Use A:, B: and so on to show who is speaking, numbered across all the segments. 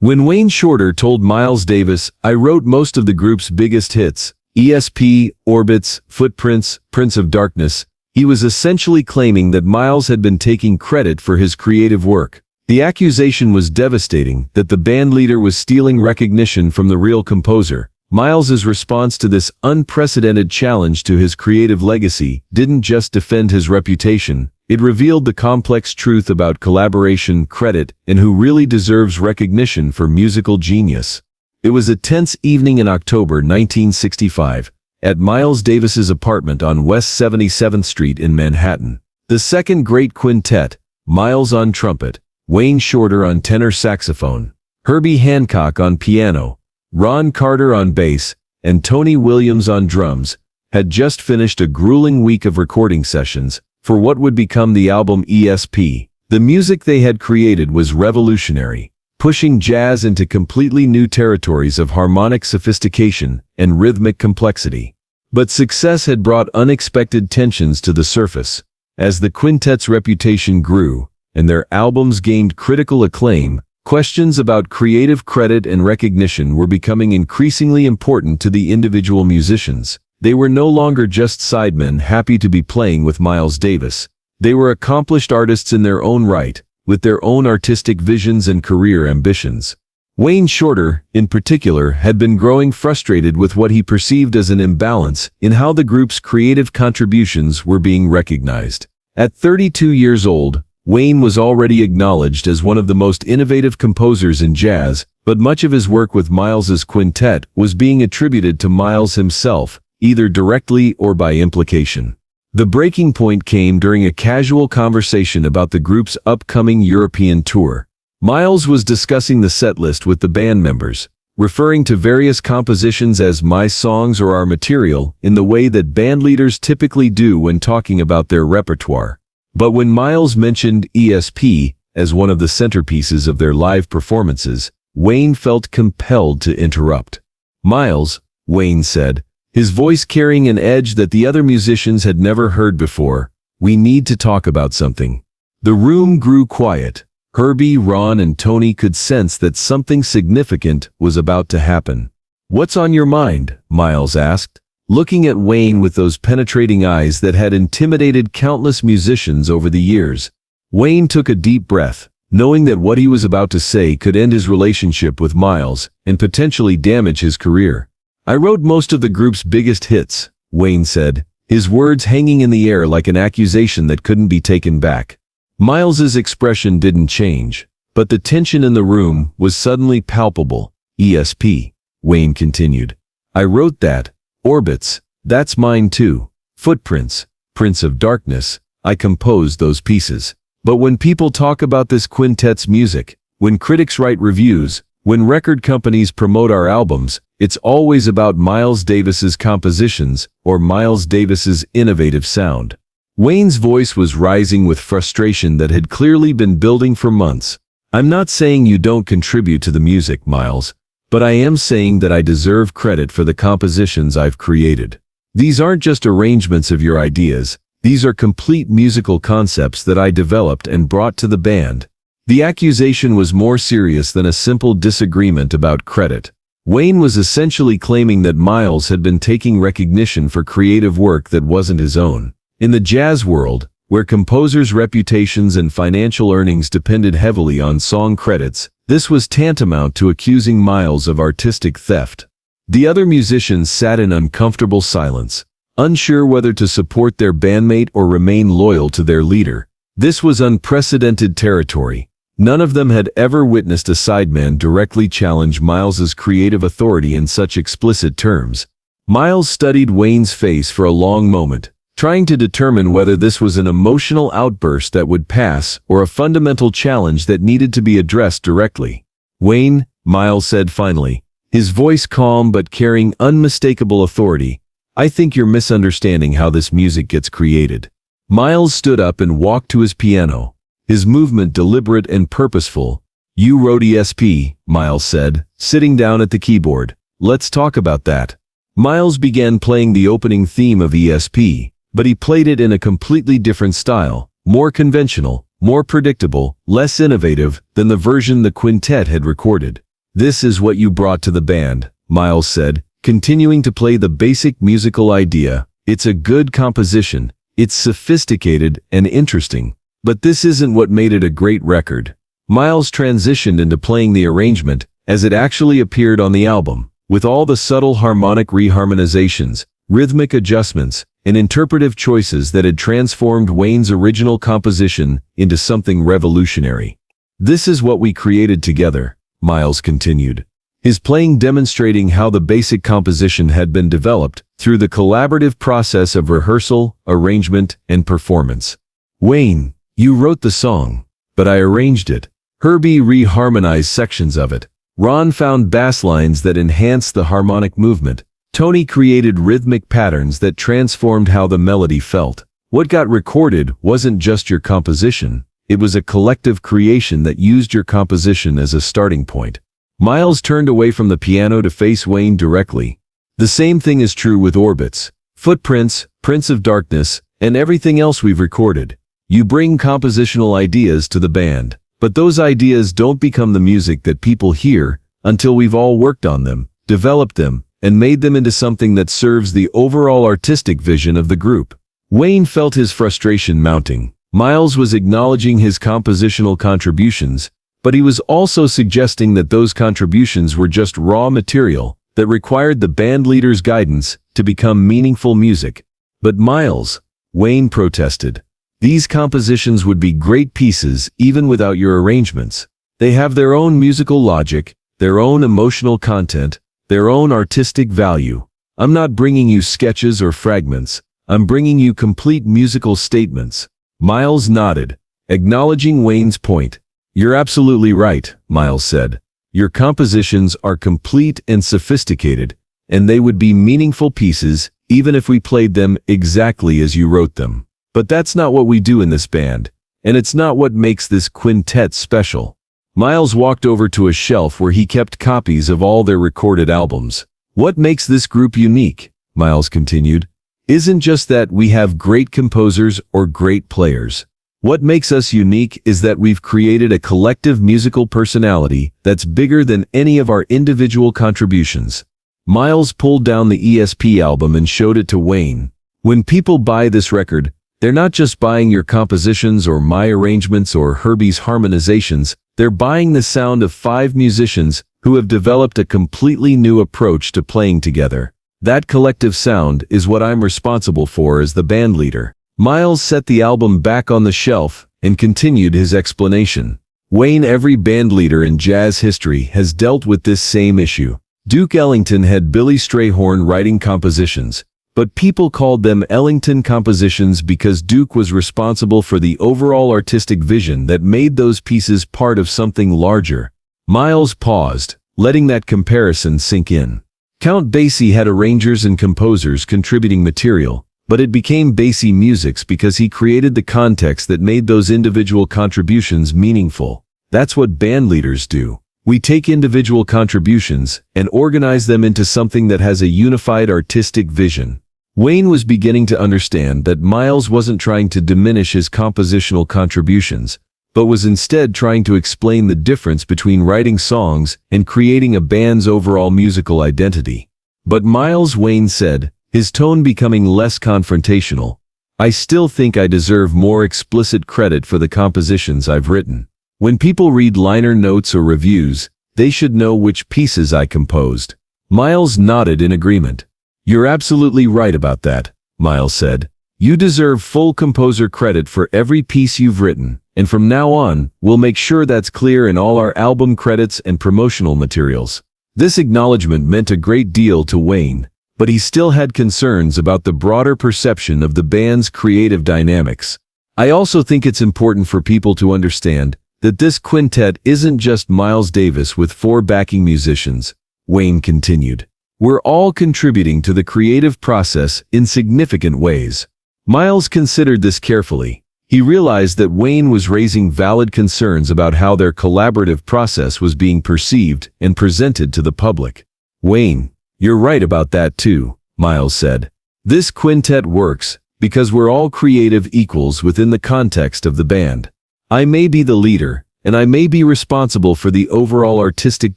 A: When Wayne Shorter told Miles Davis, "I wrote most of the group's biggest hits, ESP, Orbits, Footprints, Prince of Darkness," he was essentially claiming that Miles had been taking credit for his creative work. The accusation was devastating, that the bandleader was stealing recognition from the real composer. Miles's response to this unprecedented challenge to his creative legacy didn't just defend his reputation, it revealed the complex truth about collaboration, credit, and who really deserves recognition for musical genius. It was a tense evening in October 1965, at Miles Davis's apartment on West 77th Street in Manhattan. The second great quintet, Miles on trumpet, Wayne Shorter on tenor saxophone, Herbie Hancock on piano, Ron Carter on bass, and Tony Williams on drums, had just finished a grueling week of recording sessions for what would become the album ESP. The music they had created was revolutionary, pushing jazz into completely new territories of harmonic sophistication and rhythmic complexity. But success had brought unexpected tensions to the surface. As the quintet's reputation grew, and their albums gained critical acclaim, questions about creative credit and recognition were becoming increasingly important to the individual musicians. They were no longer just sidemen happy to be playing with Miles Davis. They were accomplished artists in their own right, with their own artistic visions and career ambitions. Wayne Shorter, in particular, had been growing frustrated with what he perceived as an imbalance in how the group's creative contributions were being recognized. At 32 years old, Wayne was already acknowledged as one of the most innovative composers in jazz, but much of his work with Miles's quintet was being attributed to Miles himself, either directly or by implication. The breaking point came during a casual conversation about the group's upcoming European tour. Miles was discussing the setlist with the band members, referring to various compositions as "my songs" or "our material" in the way that bandleaders typically do when talking about their repertoire. But when Miles mentioned ESP as one of the centerpieces of their live performances, Wayne felt compelled to interrupt. "Miles," Wayne said, his voice carrying an edge that the other musicians had never heard before, "we need to talk about something." The room grew quiet. Herbie, Ron, and Tony could sense that something significant was about to happen. "What's on your mind?" Miles asked, looking at Wayne with those penetrating eyes that had intimidated countless musicians over the years. Wayne took a deep breath, knowing that what he was about to say could end his relationship with Miles and potentially damage his career. "I wrote most of the group's biggest hits," Wayne said, his words hanging in the air like an accusation that couldn't be taken back. Miles's expression didn't change, but the tension in the room was suddenly palpable. "ESP," Wayne continued. "I wrote that. Orbits, that's mine too. Footprints, Prince of Darkness, I composed those pieces. But when people talk about this quintet's music, when critics write reviews, when record companies promote our albums, it's always about Miles Davis's compositions or Miles Davis's innovative sound." Wayne's voice was rising with frustration that had clearly been building for months. "I'm not saying you don't contribute to the music, Miles, but I am saying that I deserve credit for the compositions I've created. These aren't just arrangements of your ideas, these are complete musical concepts that I developed and brought to the band." The accusation was more serious than a simple disagreement about credit. Wayne was essentially claiming that Miles had been taking recognition for creative work that wasn't his own. In the jazz world, where composers' reputations and financial earnings depended heavily on song credits, this was tantamount to accusing Miles of artistic theft. The other musicians sat in uncomfortable silence, unsure whether to support their bandmate or remain loyal to their leader. This was unprecedented territory. None of them had ever witnessed a sideman directly challenge Miles's creative authority in such explicit terms. Miles studied Wayne's face for a long moment, trying to determine whether this was an emotional outburst that would pass or a fundamental challenge that needed to be addressed directly. "Wayne," Miles said finally, his voice calm but carrying unmistakable authority, "I think you're misunderstanding how this music gets created." Miles stood up and walked to his piano, his movement deliberate and purposeful. "You wrote ESP," Miles said, sitting down at the keyboard. "Let's talk about that." Miles began playing the opening theme of ESP, but he played it in a completely different style, more conventional, more predictable, less innovative than the version the quintet had recorded. This is what you brought to the band, Miles said, continuing to play the basic musical idea. It's a good composition, it's sophisticated and interesting, but this isn't what made it a great record. Miles transitioned into playing the arrangement as it actually appeared on the album, with all the subtle harmonic reharmonizations, rhythmic adjustments, and interpretive choices that had transformed Wayne's original composition into something revolutionary. This is what we created together, Miles continued, his playing demonstrating how the basic composition had been developed through the collaborative process of rehearsal, arrangement, and performance. Wayne, you wrote the song, but I arranged it. Herbie reharmonized sections of it. Ron found bass lines that enhanced the harmonic movement. Tony created rhythmic patterns that transformed how the melody felt. What got recorded wasn't just your composition, it was a collective creation that used your composition as a starting point. Miles turned away from the piano to face Wayne directly. The same thing is true with Orbits, Footprints, Prince of Darkness, and everything else we've recorded. You bring compositional ideas to the band, but those ideas don't become the music that people hear until we've all worked on them, developed them, and made them into something that serves the overall artistic vision of the group. Wayne felt his frustration mounting. Miles was acknowledging his compositional contributions, but he was also suggesting that those contributions were just raw material that required the band leader's guidance to become meaningful music. But Miles, Wayne protested. These compositions would be great pieces even without your arrangements. They have their own musical logic, their own emotional content, their own artistic value. I'm not bringing you sketches or fragments. I'm bringing you complete musical statements. Miles nodded, acknowledging Wayne's point. You're absolutely right, Miles said. Your compositions are complete and sophisticated, and they would be meaningful pieces even if we played them exactly as you wrote them. But that's not what we do in this band, and it's not what makes this quintet special. Miles walked over to a shelf where he kept copies of all their recorded albums. What makes this group unique, Miles continued, isn't just that we have great composers or great players. What makes us unique is that we've created a collective musical personality that's bigger than any of our individual contributions. Miles pulled down the ESP album and showed it to Wayne. When people buy this record, they're not just buying your compositions or my arrangements or Herbie's harmonizations, they're buying the sound of 5 musicians who have developed a completely new approach to playing together. That collective sound is what I'm responsible for as the band leader. Miles set the album back on the shelf and continued his explanation. Wayne, every band leader in jazz history has dealt with this same issue. Duke Ellington had Billy Strayhorn writing compositions, but people called them Ellington compositions because Duke was responsible for the overall artistic vision that made those pieces part of something larger. Miles paused, letting that comparison sink in. Count Basie had arrangers and composers contributing material, but it became Basie Musics because he created the context that made those individual contributions meaningful. That's what band leaders do. We take individual contributions and organize them into something that has a unified artistic vision. Wayne was beginning to understand that Miles wasn't trying to diminish his compositional contributions, but was instead trying to explain the difference between writing songs and creating a band's overall musical identity. But Miles, Wayne said, his tone becoming less confrontational, I still think I deserve more explicit credit for the compositions I've written. When people read liner notes or reviews, they should know which pieces I composed. Miles nodded in agreement. You're absolutely right about that, Miles said. You deserve full composer credit for every piece you've written, and from now on, we'll make sure that's clear in all our album credits and promotional materials. This acknowledgement meant a great deal to Wayne, but he still had concerns about the broader perception of the band's creative dynamics. I also think it's important for people to understand that this quintet isn't just Miles Davis with 4 backing musicians, Wayne continued. We're all contributing to the creative process in significant ways. Miles considered this carefully. He realized that Wayne was raising valid concerns about how their collaborative process was being perceived and presented to the public. Wayne, you're right about that too, Miles said. This quintet works because we're all creative equals within the context of the band. I may be the leader, and I may be responsible for the overall artistic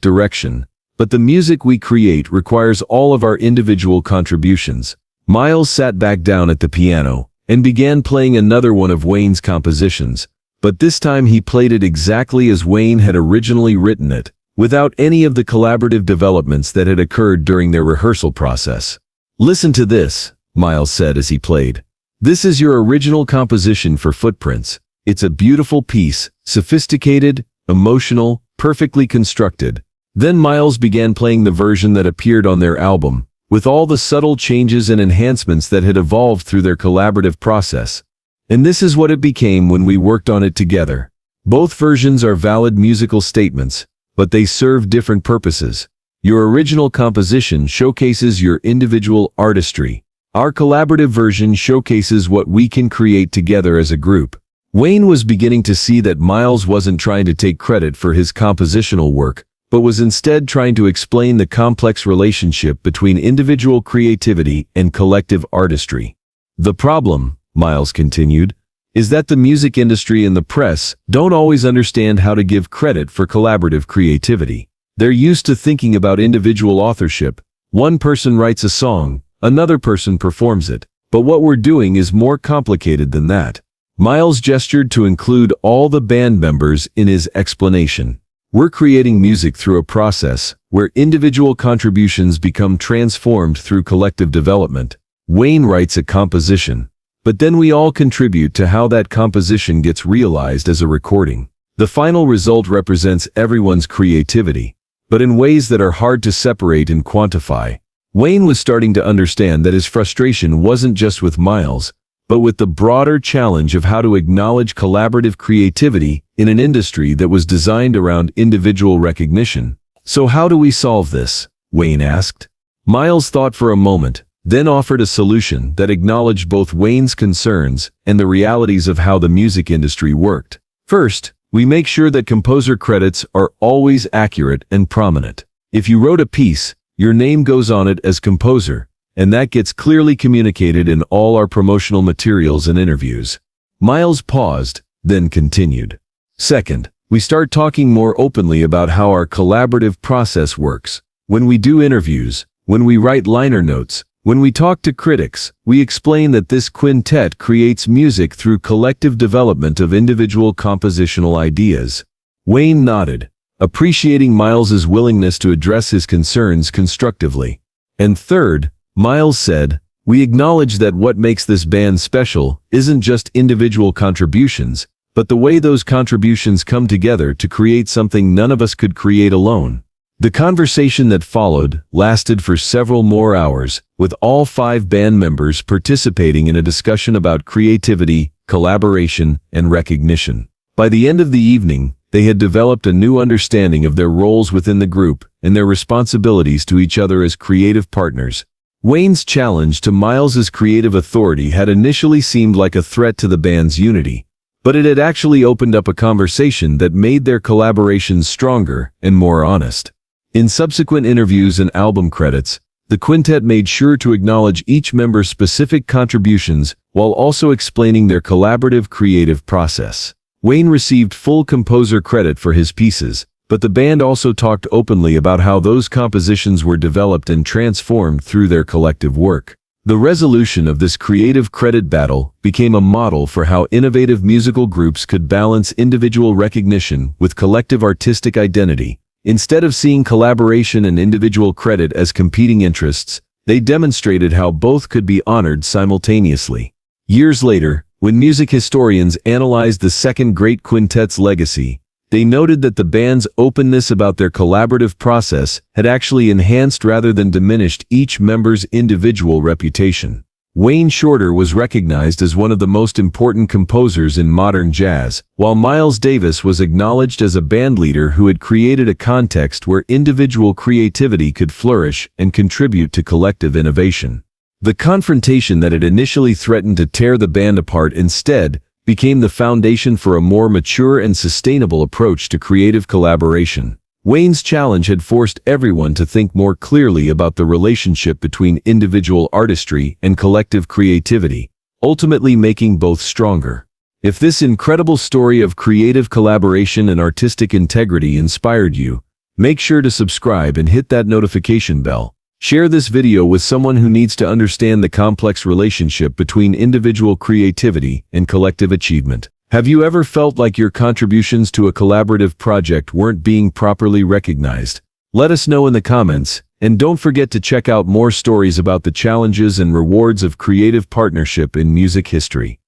A: direction, but the music we create requires all of our individual contributions. Miles sat back down at the piano and began playing another one of Wayne's compositions, but this time he played it exactly as Wayne had originally written it, without any of the collaborative developments that had occurred during their rehearsal process. "Listen to this," Miles said as he played. "This is your original composition for Footprints. It's a beautiful piece, sophisticated, emotional, perfectly constructed." Then Miles began playing the version that appeared on their album, with all the subtle changes and enhancements that had evolved through their collaborative process. And this is what it became when we worked on it together. Both versions are valid musical statements, but they serve different purposes. Your original composition showcases your individual artistry. Our collaborative version showcases what we can create together as a group. Wayne was beginning to see that Miles wasn't trying to take credit for his compositional work, but was instead trying to explain the complex relationship between individual creativity and collective artistry. "The problem," Miles continued, "is that the music industry and the press don't always understand how to give credit for collaborative creativity. They're used to thinking about individual authorship. One person writes a song, another person performs it. But what we're doing is more complicated than that." Miles gestured to include all the band members in his explanation. "We're creating music through a process where individual contributions become transformed through collective development. Wayne writes a composition, but then we all contribute to how that composition gets realized as a recording. The final result represents everyone's creativity, but in ways that are hard to separate and quantify." Wayne was starting to understand that his frustration wasn't just with Miles, but with the broader challenge of how to acknowledge collaborative creativity in an industry that was designed around individual recognition. "So how do we solve this?" Wayne asked. Miles thought for a moment, then offered a solution that acknowledged both Wayne's concerns and the realities of how the music industry worked. "First, we make sure that composer credits are always accurate and prominent. If you wrote a piece, your name goes on it as composer, and that gets clearly communicated in all our promotional materials and interviews." Miles paused, then continued. "Second, we start talking more openly about how our collaborative process works. When we do interviews, when we write liner notes, when we talk to critics, we explain that this quintet creates music through collective development of individual compositional ideas." Wayne nodded, appreciating Miles's willingness to address his concerns constructively. "And third," Miles said, "we acknowledge that what makes this band special isn't just individual contributions, but the way those contributions come together to create something none of us could create alone." The conversation that followed lasted for several more hours, with all 5 band members participating in a discussion about creativity, collaboration, and recognition. By the end of the evening, they had developed a new understanding of their roles within the group and their responsibilities to each other as creative partners. Wayne's challenge to Miles's creative authority had initially seemed like a threat to the band's unity, but it had actually opened up a conversation that made their collaborations stronger and more honest. In subsequent interviews and album credits, the quintet made sure to acknowledge each member's specific contributions while also explaining their collaborative creative process. Wayne received full composer credit for his pieces, but the band also talked openly about how those compositions were developed and transformed through their collective work. The resolution of this creative credit battle became a model for how innovative musical groups could balance individual recognition with collective artistic identity. Instead of seeing collaboration and individual credit as competing interests, they demonstrated how both could be honored simultaneously. Years later, when music historians analyzed the Second Great Quintet's legacy, they noted that the band's openness about their collaborative process had actually enhanced rather than diminished each member's individual reputation. Wayne Shorter was recognized as one of the most important composers in modern jazz, while Miles Davis was acknowledged as a bandleader who had created a context where individual creativity could flourish and contribute to collective innovation. The confrontation that had initially threatened to tear the band apart instead became the foundation for a more mature and sustainable approach to creative collaboration. Wayne's challenge had forced everyone to think more clearly about the relationship between individual artistry and collective creativity, ultimately making both stronger. If this incredible story of creative collaboration and artistic integrity inspired you, make sure to subscribe and hit that notification bell. Share this video with someone who needs to understand the complex relationship between individual creativity and collective achievement. Have you ever felt like your contributions to a collaborative project weren't being properly recognized? Let us know in the comments, and don't forget to check out more stories about the challenges and rewards of creative partnership in music history.